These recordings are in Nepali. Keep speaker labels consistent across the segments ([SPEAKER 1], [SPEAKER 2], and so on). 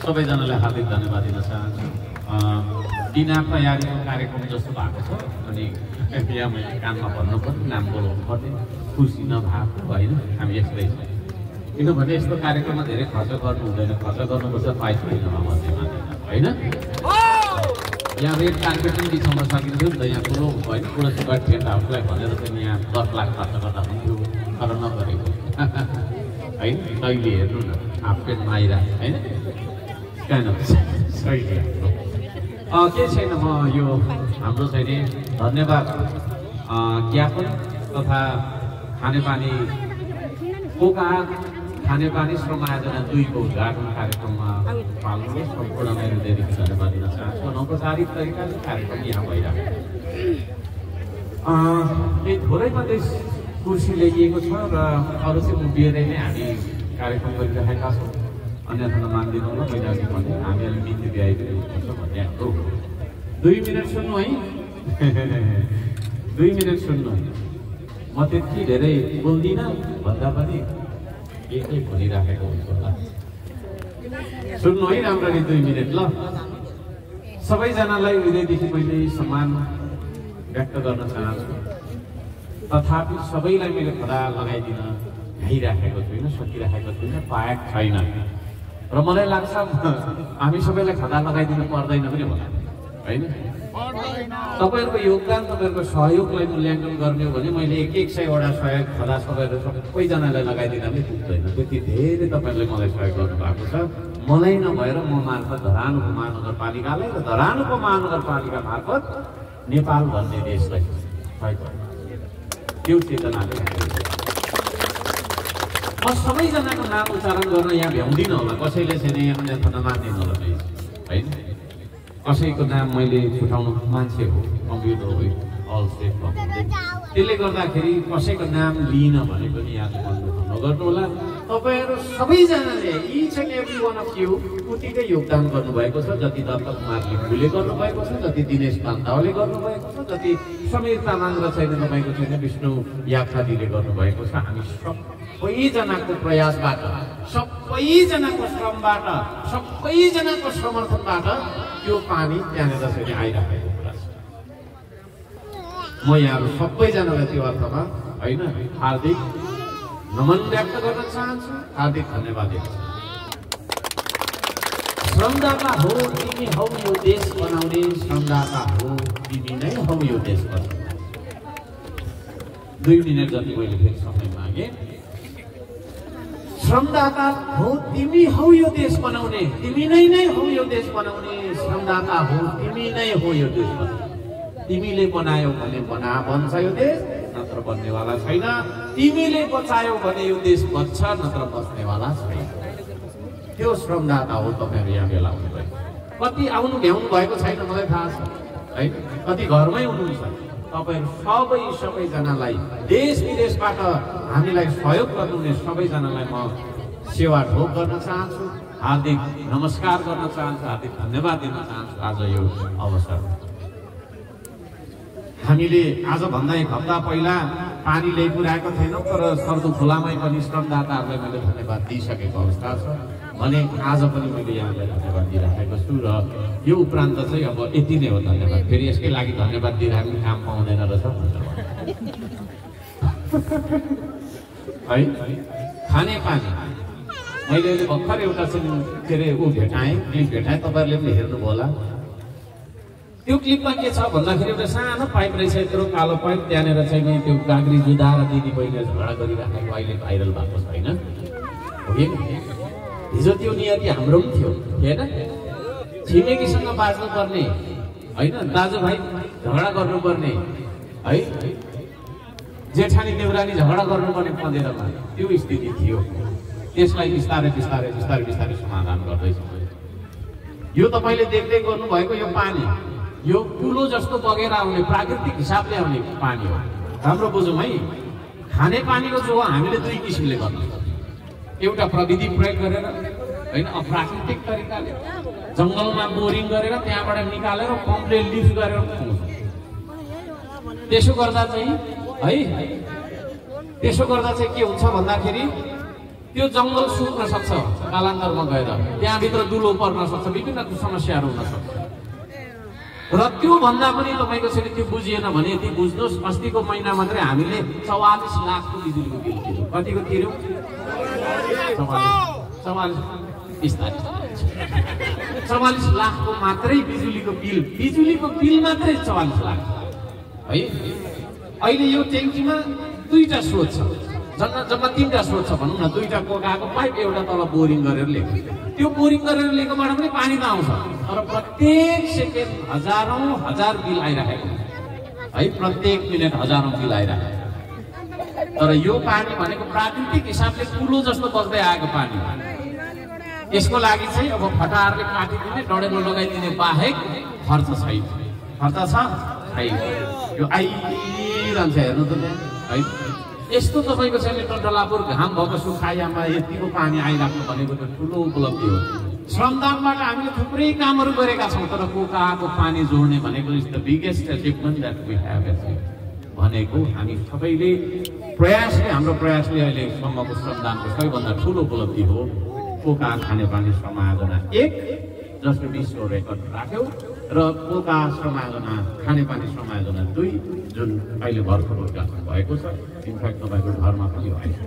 [SPEAKER 1] सबैजनालाई हार्दिक धन्यवाद दिन चाहन्छु। बिना तयारीको कार्यक्रम जस्तो भएको छ अनि यहाँ मैले कानमा भन्नु पर्ने नाम बोलाउनु पर्ने खुसी नभएको होइन हामी यस्तै छ। किनभने यस्तो कार्यक्रममा धेरै खर्च गर्नु हुँदैन, खर्च गर्नुपर्छ पाइस महिनामा मात्रै मान्दैन होइन। यहाँ रेड कार्पेट पनि बिछाउन सकिन्थ्यो नि त, यहाँ ठुलो होइन ठुलो सुगा टेन्ट हाउसलाई भनेर चाहिँ यहाँ 10 लाख खर्च गर्दा हुन्थ्यो, तर नगरेको है। कहिले हेर्नु न हाफ पेन्टमा आइरहेको होइन सही के छैन। म यो हाम्रो चाहिँ धन्यवाद ज्ञापन तथा खानेपानी कोका खानेपानी श्रम आयोजना 2 को उद्घाटन कार्यक्रममा पाल्नु सम्पूर्ण मेरो हृदयदेखि धन्यवाद दिन चाहन्छु। अनौपचारिक तरिकाले कार्यक्रम यहाँ भइरहेको थोरै मात्रै कुर्सी ल्याइएको छ र अरू चाहिँ उभिएरै नै हामी कार्यक्रम गरिरहेका छौँ। अन्यथा नमानिदिनु होला, मैले अघि भने हामीहरूले नीति भ्याइदिनुपर्छ भन्ने हो। 2 मिनट सुन्नु है 2 मिनट सुन्नु। म त्यति धेरै बोल्दिनँ भन्दा पनि एकै भनिराखेको हुन्छ होला। सुन्नु है राम्ररी 2 मिनट ल। सबैजनालाई हृदयदेखि मैले सम्मान व्यक्त गर्न चाहन्छु। तथापि सबैलाई मैले खदा लगाइदिन भ्याइराखेको छुइनँ, सकिराखेको छुइनँ, पाएको छैन र मलाई लाग्छ हामी सबैलाई खदा लगाइदिनु पर्दैन पनि होला होइन। तपाईँहरूको योगदान तपाईँहरूको सहयोगलाई मूल्याङ्कन गर्ने हो भने मैले 100वटा सहयोग खदा सबैजनालाई लगाइदिन पनि पुग्दैन। त्यति धेरै तपाईँहरूले मलाई सहयोग गर्नुभएको छ। मलाई नभएर म मार्फत धरानको महानगरपालिकालाई र धरानको महानगरपालिका मार्फत नेपाल भन्ने देशलाई सहयोग गर्नु त्यो चेतनाले म सबैजनाको नाम उच्चारण गर्न यहाँ भ्याउँदिनँ होला, कसैले चाहिँ यहाँ अन्यथा नमान्दिनँ होला होइन। कसैको नाम मैले छुटाउनु मान्छे हो, कम्प्युटर हो, अल सेट त्यसले गर्दाखेरि कसैको नाम लिन भने पनि यहाँ नगर्नु होला। तपाईँहरू सबैजनाले each and every one of you उतिकै योगदान गर्नुभएको छ। जति दत्त कुमार लिम्बूले गर्नुभएको छ, जति दिनेश पान्तावले गर्नुभएको छ, जति समीर तामाङ र छैन तपाईँको छैन विष्णु यात्राजीले गर्नुभएको छ। हामी सबैजनाको प्रयासबाट, सबैजनाको श्रमबाट, सबैजनाको समर्थनबाट त्यो पानी त्यहाँनिर चाहिँ आइराखेको कुरा छ। म यहाँहरू सबैजनालाई त्यो अर्थमा होइन हार्दिक नमन व्यक्त गर्न चाहन्छु, हार्दिक धन्यवाद दिन चाहन्छु। श्रमदाता हो तिमी हौ यो देश बनाउने, श्रमदाता हो तिमी नै हौ यो देश बनाउने। 2 मिनट जति मैले फेरि समय मागेँ। श्रमदाता हो तिमी हौ यो देश बनाउने, तिमी नै हौ यो देश बनाउने। श्रमदाता हो तिमी नै हो यो देश बनाउने। तिमीले बनायौ भने बन्छ यो देश, नत्र बन्नेवाला छैन। तिमीले बचायौ भने यो देश बच्छ, नत्र बच्नेवाला छैन। त्यो श्रमदाता हो तपाईँहरू यहाँ भेला हुनुभयो। कति आउनु भ्याउनु भएको छैन मलाई थाहा छ है, कति घरमै हुनुहुन्छ। तपाईँहरू सबैजनालाई देश विदेशबाट हामीलाई सहयोग गर्नुहुने सबैजनालाई म सेवा ढोक गर्न चाहन्छु, हार्दिक नमस्कार गर्न चाहन्छु, हार्दिक धन्यवाद दिन चाहन्छु। आज यो अवसर हामीले आजभन्दा 1 हप्ता पहिला पानी ल्याइपुर्याएको थिएनौँ, तर सर्दो खोलामै पनि श्रमदाताहरूलाई मैले धन्यवाद दिइसकेको अवस्था छ भने आज पनि मैले यहाँलाई धन्यवाद दिइराखेको छु। र यो उपरान्त चाहिँ अब यति नै हो धन्यवाद। फेरि यसकै लागि धन्यवाद दिइरहेको काम पाउँदैन रहेछ है। खानेपानी मैले अहिले भर्खर एउटा चाहिँ के अरे भेटाएँ, क्लिप भेटाएँ, तपाईँहरूले पनि हेर्नुभयो होला। त्यो क्लिपमा के छ भन्दाखेरि एउटा सानो पाइप रहेछ, यत्रो कालो पाइप, त्यहाँनिर चाहिँ त्यो गाग्री जुदा र दिदी बहिनी झगडा गरिराखेको अहिले भाइरल भएको छ होइन। हिजो त्यो नियति हाम्रो पनि थियो होइन। छिमेकीसँग बाँच्नुपर्ने होइन, दाजुभाइ झगडा गर्नुपर्ने है, जेठानी देउरानी झगडा गर्नुपर्ने पँधेरमा त्यो स्थिति थियो। त्यसलाई बिस्तारै बिस्तारै बिस्तारै बिस्तारै समाधान गर्दैछ। यो तपाईँले देख्दै गर्नुभएको यो पानी यो कुलो जस्तो बगेर आउने प्राकृतिक हिसाबले आउने पानी हो। राम्रो बुझौँ है, खाने पानीको जो हो हामीले 2 किसिमले गर्नु। एउटा प्रविधि प्रयोग गरेर होइन, अप्राकृतिक तरिकाले जङ्गलमा बोरिङ गरेर त्यहाँबाट निकालेर पम्पले लिफ्ट गरेर खुवाउँछ। त्यसो गर्दा चाहिँ के हुन्छ भन्दाखेरि त्यो जङ्गल सुक्न सक्छ कालान्तरमा गएर, त्यहाँभित्र दुलो पर्न सक्छ, विभिन्न समस्याहरू हुन सक्छ। र त्यो भन्दा पनि तपाईँको चाहिँ त्यो बुझिएन भने यति बुझ्नुहोस्, अस्तिको महिना मात्रै हामीले 44 लाखको बिजुलीको बिल तिर्यौँ। कतिको तिर्यौँ? 44 लाखको मात्रै बिजुलीको बिल मात्रै 44 लाख है। अहिले यो ट्याङ्कीमा 2टा स्रोत छ, जम्मा 3टा स्रोत छ भनौँ न। 2टा कोकाको पाइप, एउटा तल बोरिङ गरेर लिएको। त्यो बोरिङ गरेर लिएकोबाट पनि पानी त आउँछ, तर प्रत्येक सेकेन्ड हजार बिल आइरहेको है, प्रत्येक मिनट हजारौँ बिल आइरहेको। तर यो पानी भनेको प्राकृतिक हिसाबले कुलो जस्तो बग्दै आएको पानी। यसको लागि चाहिँ अब फटाहरूले काटिदिने, डढेलो लगाइदिने बाहेक खर्च छैन। खर्च छ छैन, यो आइरहन्छ हेर्नु त है। यस्तो तपाईँको चाहिँ टन्टलापुर घाम भएको सुखायामा यतिको पानी आइराख्नु भनेको त ठुलो उपलब्धि हो। श्रमदानबाट हामीले थुप्रै कामहरू गरेका छौँ, तर कोकाको पानी जोड्ने भनेको is the biggest achievement that we have achieved भनेको हामी सबैले हाम्रो प्रयासले अहिलेसम्मको श्रमदानको सबैभन्दा ठुलो उपलब्धि हो। कोका खानेपानी श्रमयोजना 1 जसले विश्व रेकर्ड राख्यो, र कोका श्रमयोजना खानेपानी श्रमयोजना 2 जुन अहिले भर्खर उद्घाटन भएको छ। इनफ्याक्ट तपाईँको घरमा पनि भएको छ।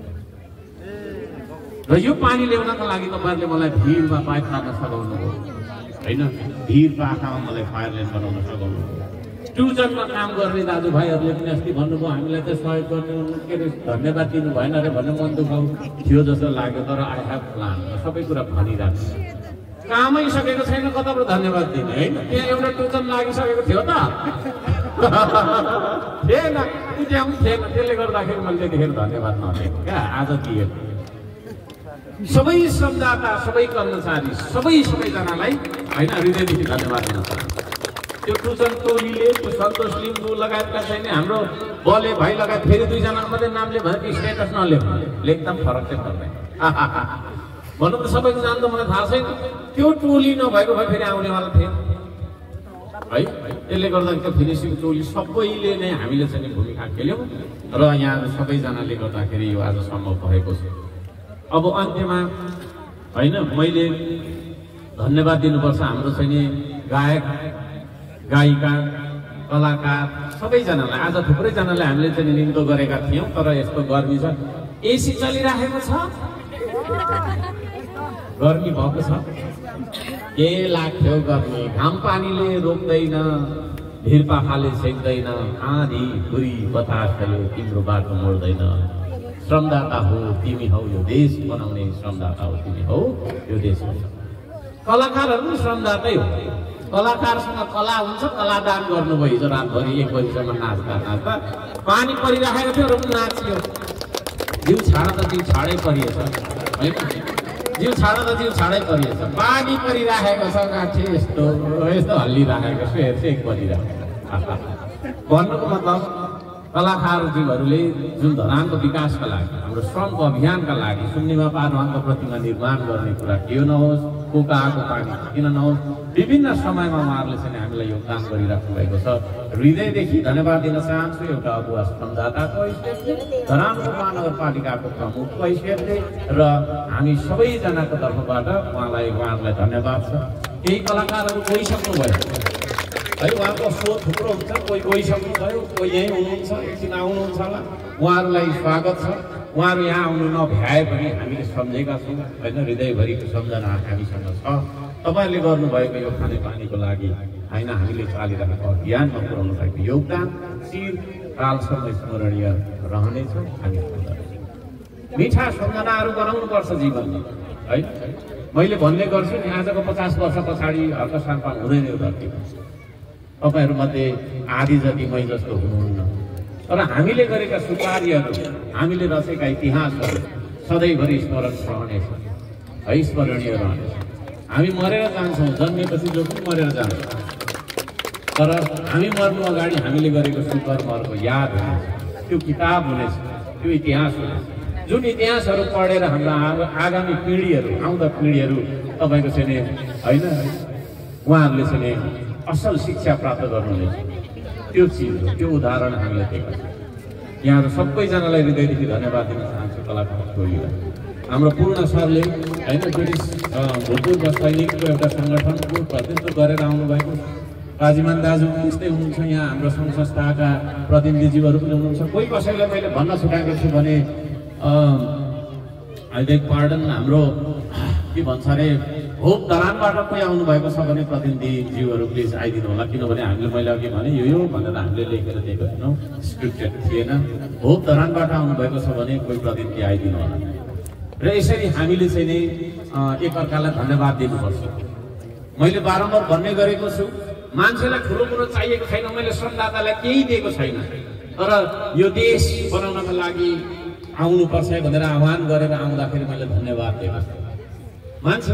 [SPEAKER 1] र यो पानी ल्याउनका लागि तपाईँहरूले मलाई भिरमा पाइप हाल्न सघाउनु हो होइन, भिर पाखामा मलाई फायर लाइन बनाउन सघाउनु हो। ट्युजनमा काम गर्ने दाजुभाइहरूले पनि अस्ति भन्नुभयो हामीलाई त सहयोग गर्ने के अरे धन्यवाद दिनु भएन अरे भन्ने मन दुखाउ थियो जस्तो लाग्यो। तर आई हेभ प्लान, सबै कुरा भनिरहेको छु। कामै सकेको छैन, कताबाट धन्यवाद दिने होइन? त्यहाँ एउटा ट्युजन लागिसकेको थियो त थिएन, त्यहाँ पनि थिएन। त्यसले गर्दाखेरि मैले त्यतिखेर धन्यवाद नदिएको क्या, आज दिएको। सबै श्रमदाता, सबै कर्मचारी, सबैजनालाई होइन हृदयदेखि धन्यवाद दिन चाहन्छु। त्यो ट्युसन टोलीले, त्यो सन्तोष लिम्बू लगायतका चाहिँ हाम्रो बले भाइ लगायत फेरि 2जना मात्रै नामले भने स्टेटस नलेख्नु, लेख्दा पनि फरक चाहिँ पर्दैन भन्नु त। सबैको नाम त मलाई थाहा छैन। त्यो टोली नभएको भए फेरि आउनेवाला थियो है। त्यसले गर्दा त्यो फिनिसिङ टोली सबैले नै हामीले चाहिँ भूमिका खेल्यौँ, र यहाँ सबैजनाले गर्दाखेरि यो आज सम्भव भएको छ। अब अन्त्यमा होइन मैले धन्यवाद दिनुपर्छ हाम्रो चाहिँ गायक गायिका कलाकार सबैजनालाई। आज थुप्रैजनालाई हामीले चाहिँ निम्तो गरेका थियौँ, तर यस्तो गर्मी छ, एसी चलिरहेको छ, गर्मी भएको छ, के लाग्थ्यो गर्मी। घाम पानीले रोक्दैन, भिरपाखाले सेक्दैन, आँधी धुरी बतासले तिम्रो बाटो मोड्दैन। श्रमदाता हो तिमी हौ यो देश बनाउने, श्रमदाता हो तिमी हौ यो देश। कलाकारहरू पनि श्रमदातै हो। कलाकारसँग कला हुन्छ, कलादान गर्नुभयो। हिजो रातभरि 1 बजीसम्म नाच्दा पानी परिराखेको थियो र पनि नाच्यो। जिउ छाड त जिउ छाडै परिएछ होइन, जिउ छाड त जिउ छाडै परिएछ। पानी परिराखेको छ गाँठी यस्तो हल्लिराखेको छ, हेर्सेक परिराखेको। भन्नुको मतलब कलाकारजीहरूले जुन धरानको विकासका लागि, हाम्रो श्रमको अभियानका लागि सुन्निमा पारवानको प्रतिमा निर्माण गर्ने कुरा किन नहोस्, कोकाको पानी किन नहोस्, विभिन्न समयमा उहाँहरूले चाहिँ हामीलाई योगदान गरिराख्नु भएको छ। हृदयदेखि धन्यवाद दिन चाहन्छु। एउटा अगुवा श्रमदाताको हैसियतले, धरानको महानगरपालिकाको प्रमुखको हैसियतले, र हामी सबैजनाको तर्फबाट उहाँहरूलाई धन्यवाद छ। केही कलाकारहरू गइसक्नुभयो है, उहाँको शो थुप्रो हुन्छ, कोही गइसक्नुभयो, कोही यहीँ हुनुहुन्छ, एकछिन आउनुहुन्छ होला, उहाँहरूलाई स्वागत छ। उहाँहरू यहाँ आउनु नभ्याए पनि हामीले सम्झेका छौँ होइन, हृदयभरिको सम्झना हामीसँग छ। तपाईँहरूले गर्नुभएको यो खानेपानीको लागि होइन हामीले चालिरहेको अभियानमा पुर्याउनु भएको योगदान चिरकालसम्म स्मरणीय रहनेछ। हामी मिठा सम्झनाहरू बनाउनुपर्छ जीवनमा है। मैले भन्ने गर्छु नि, आजको 50 वर्ष पछाडि हर्क साम्पाङ हुँदैन यो धरतीमा। तपाईँहरूमध्ये आधी जति मै जस्तो हुनुहुन्न, तर हामीले गरेका सुकार्यहरू, हामीले रचेका इतिहासहरू सधैँभरि स्मरण रहनेछ है, स्मरणीय रहनेछ। हामी मरेर जान्छौँ, जन्मेपछि जो पनि मरेर जान्छ, तर हामी मर्नु अगाडि हामीले गरेको सुकर्महरूको याद हुनेछ, त्यो किताब हुनेछ, त्यो इतिहास हुनेछ। जुन इतिहासहरू पढेर हाम्रा आगामी पिँढीहरू, आउँदा पिँढीहरू तपाईँको चाहिँ होइन उहाँहरूले चाहिँ असल शिक्षा प्राप्त गर्नुहुनेछ। त्यो चिज हो, त्यो उदाहरण हामीले दिएको छ। यहाँहरू सबैजनालाई हृदयदेखि धन्यवाद दिन चाहन्छु, कलाकार टोलीलाई। हाम्रो पूर्ण सरले होइन ब्रिटिस भूतपूर्व सैनिकको एउटा सङ्गठनको प्रतिनिधित्व गरेर आउनुभएको काजीमान दाजु त्यस्तै हुनुहुन्छ। यहाँ हाम्रो सङ्घ संस्थाका प्रतिनिधिज्यूहरू पनि हुनुहुन्छ। कोही कसैलाई मैले भन्न छुटाएको छु भने आई बेग पार्डन, हाम्रो के भन्छ अरे होप दलानबाट कोही आउनुभएको छ भने प्रतिनिधिज्यूहरू प्लिज आइदिनु होला, किनभने हामीले मैले अघि भने यो भनेर हामीले लेखेर दिएको छैनौँ, स्क्रिप्टेड थिएन। होप दलानबाट आउनुभएको छ भने कोही प्रतिनिधि आइदिनु होला र यसरी हामीले चाहिँ नि एकअर्कालाई धन्यवाद दिनुपर्छ। मैले बारम्बार भन्ने गरेको छु, मान्छेलाई ठुलो कुरो चाहिएको छैन, मैले श्रमदातालाई केही दिएको छैन, तर यो देश बनाउनको लागि आउनुपर्छ भनेर आह्वान गरेर आउँदाखेरि मैले धन्यवाद दिएको छु। मान्छे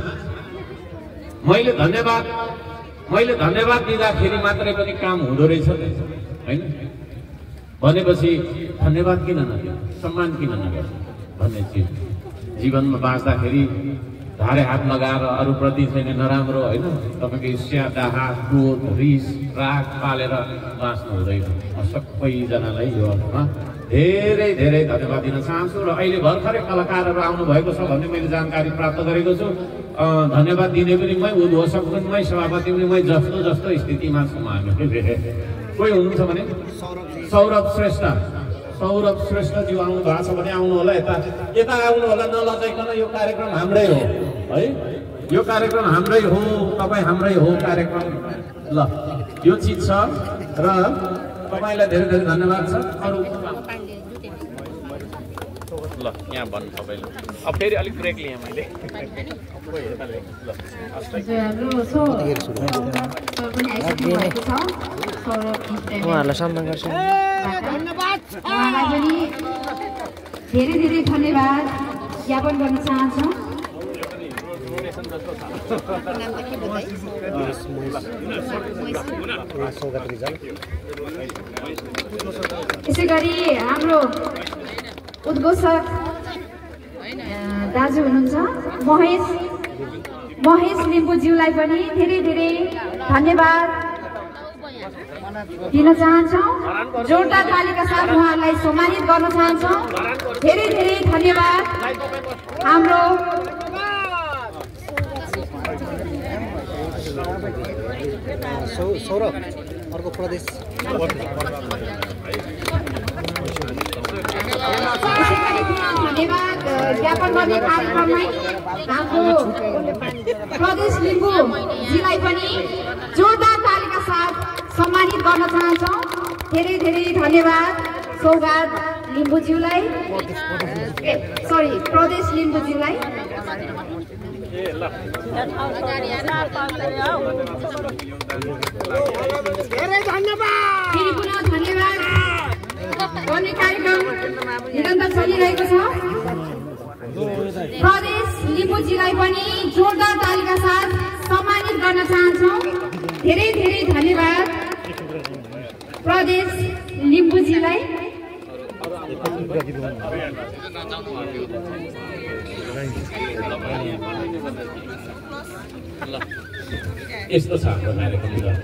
[SPEAKER 1] मैले धन्यवाद दिँदाखेरि मात्रै पनि काम हुँदो रहेछ होइन। भनेपछि धन्यवाद किन नदिनु, सम्मान किन नगर्नु भन्ने चिज जीवनमा बाँच्दाखेरि धारे हात लगाएर अरूप्रति चाहिँ नराम्रो होइन, तपाईँको ईर्ष्या, डाहा, क्रोध, रिस, राग पालेर बाँच्नु हुँदैन। सबैजनालाई यो अर्थमा धेरै धेरै धन्यवाद दिन चाहन्छु। र अहिले भर्खरै कलाकारहरू आउनुभएको छ भन्ने मैले जानकारी प्राप्त गरेको छु। धन्यवाद दिने पनि मै, उद्घोषक पनि मै, सभापति पनि मै, जस्तो जस्तो स्थितिमा छौँ हामी। कोही हुनुहुन्छ भने सौरभ श्रेष्ठज्यू आउनु भएको छ भने आउनु होला, यता आउनु होला, नलजाइकन। यो कार्यक्रम हाम्रै हो है, यो कार्यक्रम हाम्रै हो, तपाईँ हाम्रै हो कार्यक्रम। ल यो चिज छ र तपाईँलाई धेरै धेरै धन्यवाद छ। अरू ल यहाँ भन्नु तपाईँले, अब फेरि अलिक ब्रेक लिएँ मैले।
[SPEAKER 2] उहाँहरूलाई सम्मान गर्छु।
[SPEAKER 3] उहाँलाई पनि धेरै धेरै धन्यवाद ज्ञापन गर्न चाहन्छौँ। यसै गरी हाम्रो उद्घोषक दाजु हुनुहुन्छ महेश लिम्बूज्यूलाई पनि धेरै धेरै धन्यवाद दिन चाहन्छौँ। जोरदार तालीका साथ उहाँहरूलाई सम्मानित गर्न चाहन्छौँ। धेरै धेरै धन्यवाद। हाम्रो
[SPEAKER 2] सौरभ अर्को प्रदेश
[SPEAKER 3] धन्यवाद ज्ञापन गर्ने कार्यक्रममै हाम्रो प्रदेश लिम्बूजीलाई पनि जोरदार तालीका साथ सम्मानित गर्न चाहन्छौँ। धेरै धेरै धन्यवाद सौगात लिम्बूज्यूलाई, प्रदेश लिम्बूज्यूलाई।
[SPEAKER 2] धेरै धन्यवाद।
[SPEAKER 3] फेरि पुनः धन्यवाद गर्ने कार्यक्रम निरन्तर चलिरहेको छ। प्रदेश लिम्बूजीलाई पनि जोरदार तालीका साथ सम्मानित गर्न चाहन्छौँ। धेरै धेरै धन्यवाद प्रदेश लिम्बूजीलाई।
[SPEAKER 1] यस्तो छ हाम्रो कार्यक्रम।